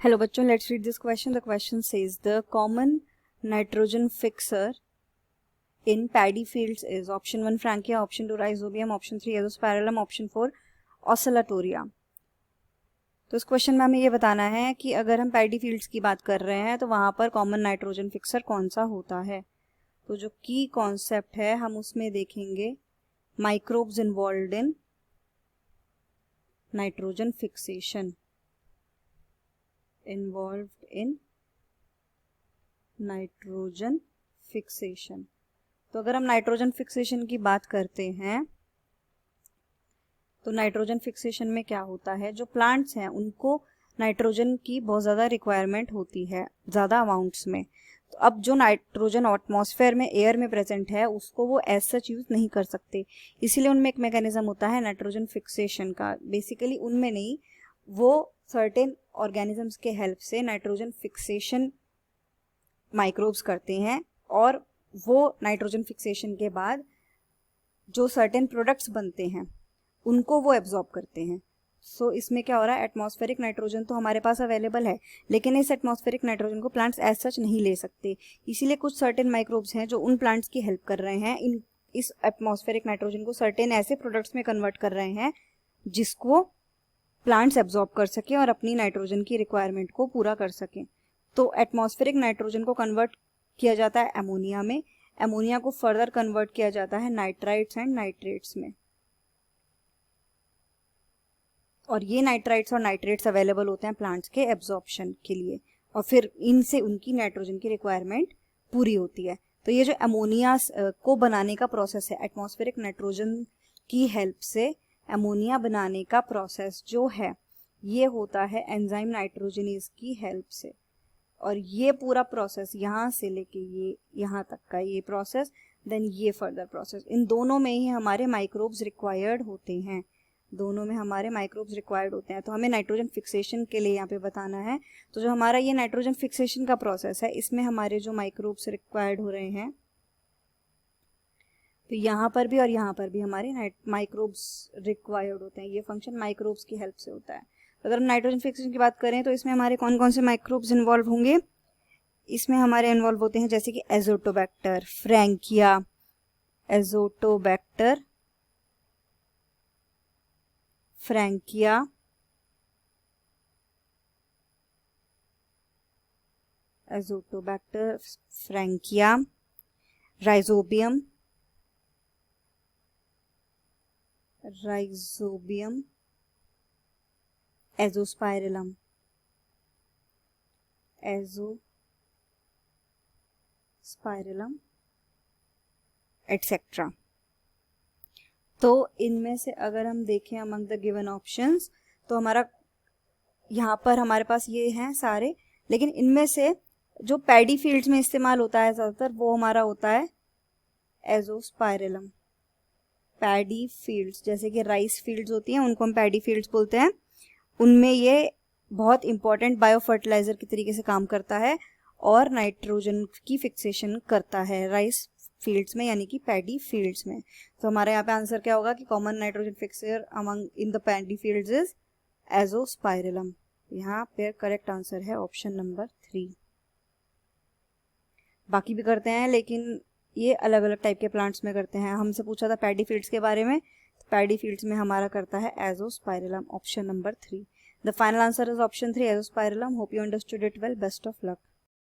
Hello बच्चों, let's read this question. The question says the common nitrogen fixer in paddy fields is option 1 Frankia, option 2 Rhizobium, option 3 Azospirillum, option 4 Oscillatoria. तो इस question में हमें ये बताना है कि अगर हम पैडी फील्ड्स की बात कर रहे हैं तो वहाँ पर कॉमन नाइट्रोजन फिक्सर कौन सा होता है. तो जो की कॉन्सेप्ट है हम उसमें देखेंगे microbes involved in nitrogen fixation. Involved in nitrogen fixation. तो अगर हम नाइट्रोजन फिक्सेशन की बात करते हैं तो नाइट्रोजन फिक्सेशन में क्या होता है, जो प्लांट्स हैं उनको नाइट्रोजन की बहुत ज़्यादा रिक्वायरमेंट होती है ज़्यादा अमाउंट्स में. तो अब जो नाइट्रोजन एटमॉस्फेयर में एयर में प्रेजेंट है उसको वो एज सच यूज़ नहीं कर सकते, इसीलिए उनमें एक मैकेनिज्म होता है नाइट्रोजन फिक्सेशन का. बेसिकली उनमें नहीं, वो सर्टेन ऑर्गेनिजम्स के हेल्प से नाइट्रोजन फिक्सेशन माइक्रोब्स करते हैं और वो नाइट्रोजन फिक्सेशन के बाद जो सर्टेन प्रोडक्ट्स बनते हैं उनको वो एब्जॉर्ब करते हैं. सो इसमें क्या हो रहा है, एटमॉस्फेरिक नाइट्रोजन तो हमारे पास अवेलेबल है लेकिन इस एटमॉस्फेरिक नाइट्रोजन को प्लांट्स एज सच नहीं ले सकते, इसीलिए कुछ सर्टेन माइक्रोब्स हैं जो उन प्लांट्स की हेल्प कर रहे हैं इस एटमॉस्फेरिक नाइट्रोजन को सर्टेन ऐसे प्रोडक्ट्स में कन्वर्ट कर रहे हैं जिसको प्लांट्स एब्जॉर्ब कर सकें और अपनी नाइट्रोजन की रिक्वायरमेंट को पूरा कर सकें. तो एटमॉस्फेरिक नाइट्रोजन को कन्वर्ट किया जाता है अमोनिया में, अमोनिया को फर्दर कन्वर्ट किया जाता है नाइट्राइट्स एंड नाइट्रेट्स में, और ये नाइट्राइट्स और नाइट्रेट्स अवेलेबल होते हैं प्लांट्स के एब्जॉर्प्शन के लिए और फिर इनसे उनकी नाइट्रोजन की रिक्वायरमेंट पूरी होती है. तो ये जो अमोनिया को बनाने का प्रोसेस है, एटमॉस्फेरिक नाइट्रोजन की हेल्प से अमोनिया बनाने का प्रोसेस जो है ये होता है एंजाइम नाइट्रोजनेज की हेल्प से. और ये पूरा प्रोसेस यहाँ से लेके ये यहाँ तक का ये प्रोसेस, देन ये फर्दर प्रोसेस, इन दोनों में ही हमारे माइक्रोब्स रिक्वायर्ड होते हैं. दोनों में हमारे माइक्रोब्स रिक्वायर्ड होते हैं. तो हमें नाइट्रोजन फिक्सेशन के लिए यहाँ पे बताना है. तो जो हमारा ये नाइट्रोजन फिक्सेशन का प्रोसेस है इसमें हमारे जो माइक्रोब्स रिक्वायर्ड हो रहे हैं, तो यहाँ पर भी और यहाँ पर भी हमारे माइक्रोब्स रिक्वायर्ड होते हैं. ये फंक्शन माइक्रोब्स की हेल्प से होता है. तो अगर हम नाइट्रोजन फिक्सेशन की बात करें तो इसमें हमारे कौन कौन से माइक्रोब्स इन्वॉल्व होंगे, इसमें हमारे इन्वॉल्व होते हैं जैसे कि Azotobacter, Frankia, Azotobacter, Frankia, Azotobacter, Frankia, Rhizobium, Rhizobium, Azospirillum, Azospirillum etcetera. तो इनमें से अगर हम देखें अमंग द गिवन ऑप्शंस तो हमारा यहाँ पर हमारे पास ये हैं सारे, लेकिन इनमें से जो पैडी फील्ड्स में इस्तेमाल होता है ज़्यादातर वो हमारा होता है एजोस्पाइरलम. पैडी फील्ड्स जैसे कि राइस फील्ड्स होती हैं उनको हम पैडी फील्ड्स बोलते हैं, उनमें ये बहुत इंपॉर्टेंट बायो फर्टिलाइजर की तरीके से काम करता है और नाइट्रोजन की फिक्सेशन करता है राइस फील्ड्स में यानी कि पैडी फील्ड्स में. तो हमारे यहाँ पे आंसर क्या होगा कि common nitrogen fixer among in the paddy fields is Azospirillum. यहाँ पे करेक्ट आंसर है ऑप्शन नंबर 3. बाकी भी करते हैं लेकिन ये अलग अलग टाइप के प्लांट्स में करते हैं. हमसे पूछा था पैडी फील्ड्स के बारे में, पैडी फील्ड्स में हमारा करता है Azospirillum, option number 3. The final answer is option 3 Azospirillum. Hope you understood it well. Best of luck.